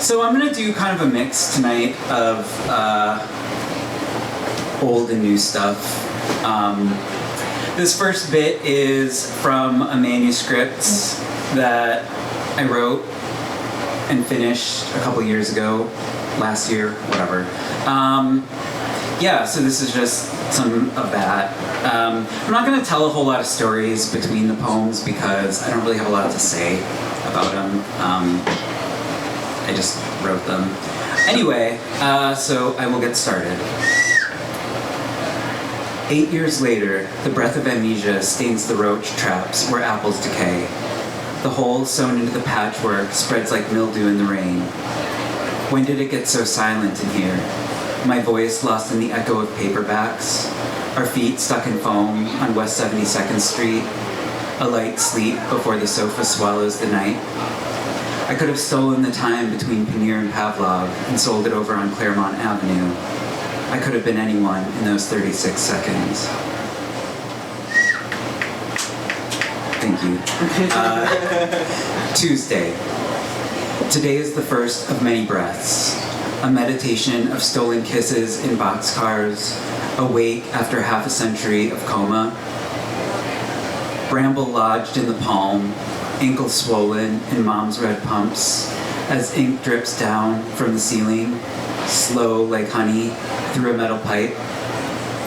So I'm going to do kind of a mix tonight of old and new stuff. This first bit is from a manuscript that I wrote and finished a couple years ago, last year, whatever. Yeah, so this is just some of that. I'm not going to tell a whole lot of stories between the poems because I don't really have a lot to say about them. I just wrote them. Anyway, so I will get started. 8 years later, the breath of amnesia stains the roach traps where apples decay. The hole sewn into the patchwork spreads like mildew in the rain. When did it get so silent in here? My voice lost in the echo of paperbacks, our feet stuck in foam on West 72nd Street, a light sleep before the sofa swallows the night. I could have stolen the time between Paneer and Pavlov and sold it over on Claremont Avenue. I could have been anyone in those 36 seconds. Thank you. Tuesday. Today is the first of many breaths. A meditation of stolen kisses in boxcars, awake after half a century of coma. Bramble lodged in the palm, ankle swollen in mom's red pumps, as ink drips down from the ceiling, slow like honey through a metal pipe.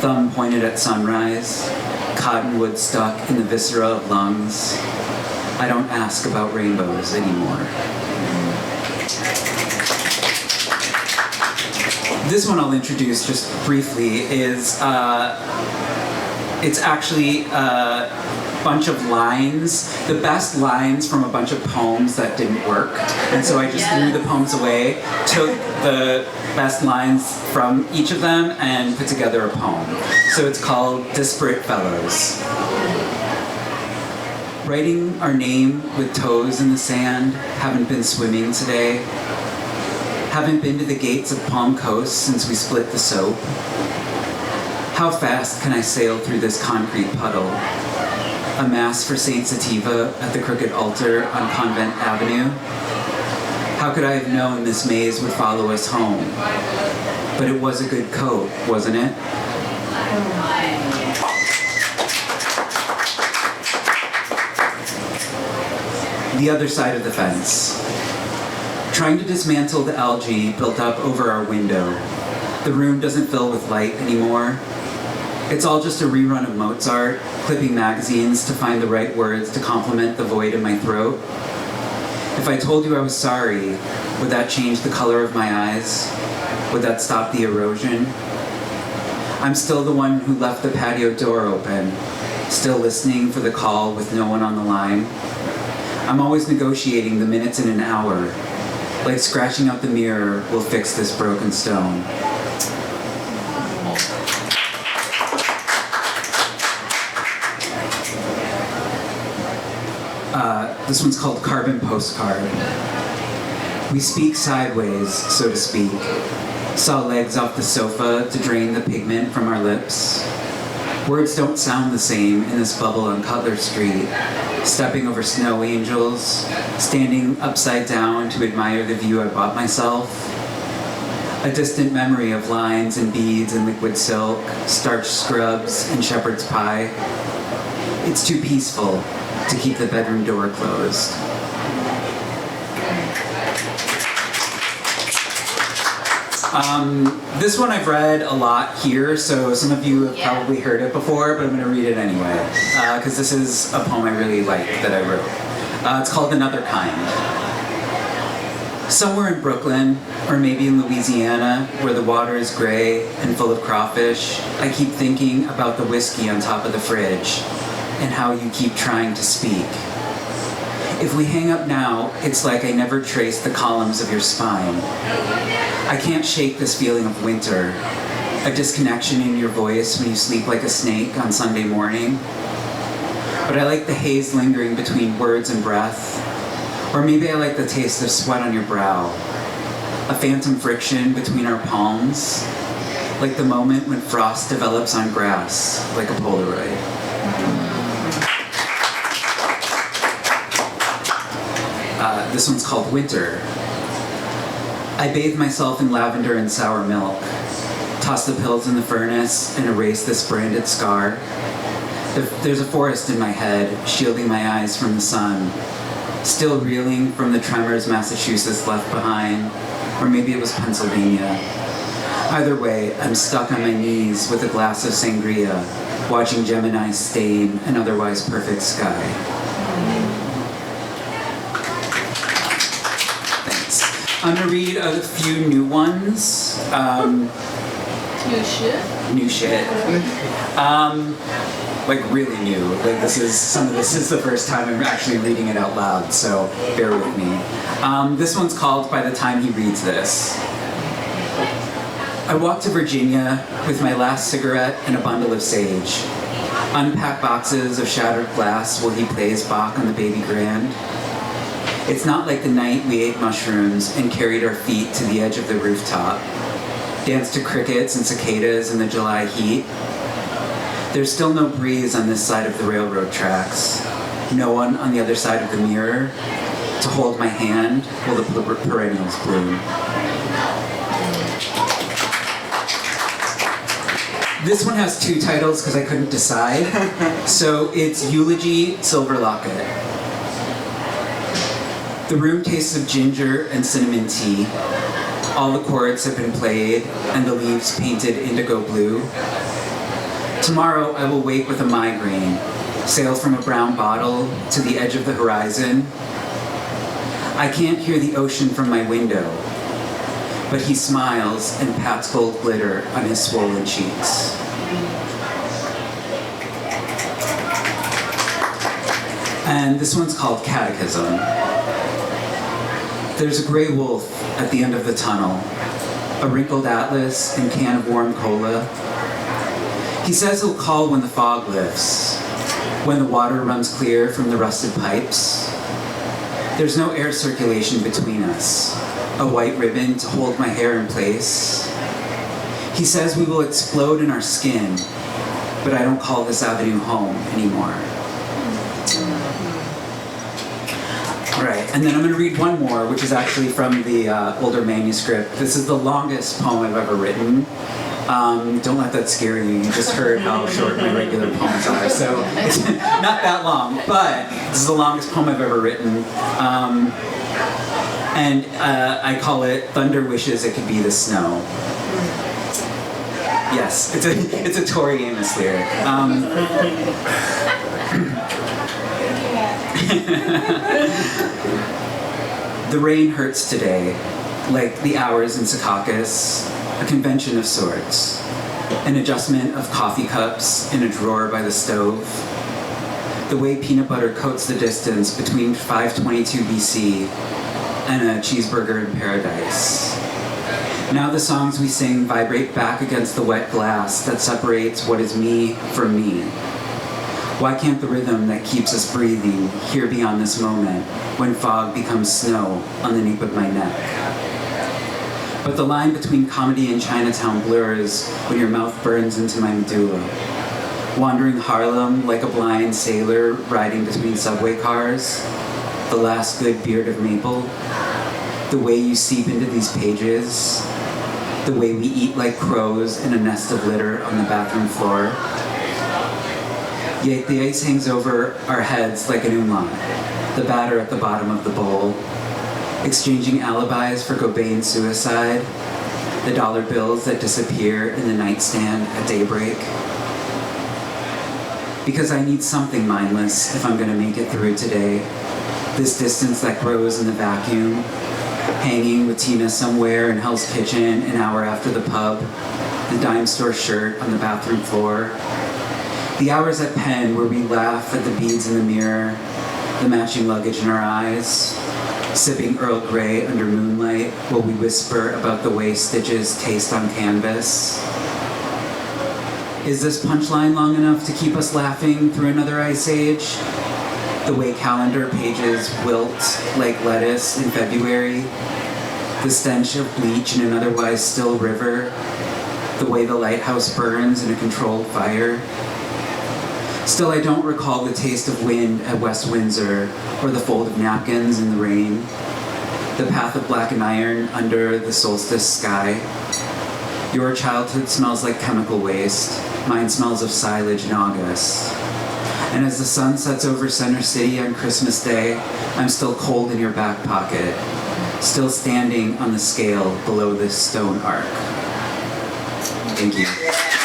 Thumb pointed at sunrise, cottonwood stuck in the viscera of lungs. I don't ask about rainbows anymore. This one I'll introduce just briefly is, it's actually a bunch of lines, the best lines from a bunch of poems that didn't work. And so I just threw the poems away, took the best lines from each of them, and put together a poem. So it's called Disparate Fellows. Writing our name with toes in the sand, haven't been swimming today. Haven't been to the gates of Palm Coast since we split the soap. How fast can I sail through this concrete puddle? A mass for Saint Sativa at the crooked altar on Convent Avenue. How could I have known this maze would follow us home? But it was a good coat, wasn't it? The other side of the fence. Trying to dismantle the algae built up over our window. The room doesn't fill with light anymore. It's all just a rerun of Mozart, clipping magazines to find the right words to complement the void in my throat. If I told you I was sorry, would that change the color of my eyes? Would that stop the erosion? I'm still the one who left the patio door open, still listening for the call with no one on the line. I'm always negotiating the minutes in an hour, like scratching out the mirror will fix this broken stone. This one's called Carbon Postcard. We speak sideways, so to speak. Saw legs off the sofa to drain the pigment from our lips. Words don't sound the same in this bubble on Cutler Street. Stepping over snow angels, standing upside down to admire the view I bought myself. A distant memory of lines and beads and liquid silk, starched scrubs and shepherd's pie. It's too peaceful to keep the bedroom door closed. This one I've read a lot here, so some of you have probably heard it before, but I'm going to read it anyway, because this is a poem I really like that I wrote. It's called Another Kind. Somewhere in Brooklyn, or maybe in Louisiana, where the water is gray and full of crawfish, I keep thinking about the whiskey on top of the fridge, and how you keep trying to speak. If we hang up now, it's like I never traced the columns of your spine. I can't shake this feeling of winter, a disconnection in your voice when you sleep like a snake on Sunday morning. But I like the haze lingering between words and breath, or maybe I like the taste of sweat on your brow, a phantom friction between our palms, like the moment when frost develops on grass, like a Polaroid. This one's called Winter. I bathe myself in lavender and sour milk, toss the pills in the furnace, and erase this branded scar. There's a forest in my head, shielding my eyes from the sun, still reeling from the tremors Massachusetts left behind, or maybe it was Pennsylvania. Either way, I'm stuck on my knees with a glass of sangria, watching Gemini stain an otherwise perfect sky. Thanks. I'm gonna read a few new ones. New shit. Like really new. Like this is the first time I'm actually reading it out loud, so bear with me. This one's called By the Time He Reads This. I walked to Virginia with my last cigarette and a bundle of sage. Unpack boxes of shattered glass while he plays Bach on the baby grand. It's not like the night we ate mushrooms and carried our feet to the edge of the rooftop. Danced to crickets and cicadas in the July heat. There's still no breeze on this side of the railroad tracks. No one on the other side of the mirror to hold my hand while the perennials bloom. This one has two titles because I couldn't decide. So it's Eulogy, Silver Locket. The room tastes of ginger and cinnamon tea. All the chords have been played and the leaves painted indigo blue. Tomorrow I will wake with a migraine, sail from a brown bottle to the edge of the horizon. I can't hear the ocean from my window, but he smiles and pats gold glitter on his swollen cheeks. And this one's called Catechism. There's a gray wolf at the end of the tunnel, a wrinkled atlas and can of warm cola. He says he'll call when the fog lifts, when the water runs clear from the rusted pipes. There's no air circulation between us, a white ribbon to hold my hair in place. He says we will explode in our skin, but I don't call this avenue home anymore. All right, and then I'm going to read one more, which is actually from the older manuscript. This is the longest poem I've ever written. Don't let that scare you. You just heard how short my regular poems are, so it's not that long, but this is the longest poem I've ever written. And I call it Thunder Wishes It Could Be the Snow. Yes, it's a Tori Amos lyric. The rain hurts today, like the hours in Secaucus, a convention of sorts, an adjustment of coffee cups in a drawer by the stove, the way peanut butter coats the distance between 522 BC and a cheeseburger in paradise. Now the songs we sing vibrate back against the wet glass that separates what is me from me. Why can't the rhythm that keeps us breathing hear beyond this moment when fog becomes snow on the nape of my neck? But the line between comedy and Chinatown blurs when your mouth burns into my medulla. Wandering Harlem like a blind sailor riding between subway cars, the last good beard of maple, the way you seep into these pages, the way we eat like crows in a nest of litter on the bathroom floor. Yet the ice hangs over our heads like an umlaut, the batter at the bottom of the bowl, exchanging alibis for Cobain's suicide, the dollar bills that disappear in the nightstand at daybreak. Because I need something mindless if I'm going to make it through today, this distance that grows in the vacuum, hanging with Tina somewhere in Hell's Kitchen an hour after the pub, the dime store shirt on the bathroom floor, the hours at Penn where we laugh at the beads in the mirror, the matching luggage in our eyes, sipping Earl Grey under moonlight while we whisper about the way stitches taste on canvas. Is this punchline long enough to keep us laughing through another ice age? The way calendar pages wilt like lettuce in February, the stench of bleach in an otherwise still river, the way the lighthouse burns in a controlled fire. Still, I don't recall the taste of wind at West Windsor or the fold of napkins in the rain. the path of black and iron under the solstice sky. Your childhood smells like chemical waste. Mine smells of silage in August. And as the sun sets over Center City on Christmas Day, I'm still cold in your back pocket, still standing on the scale below this stone arc. Thank you.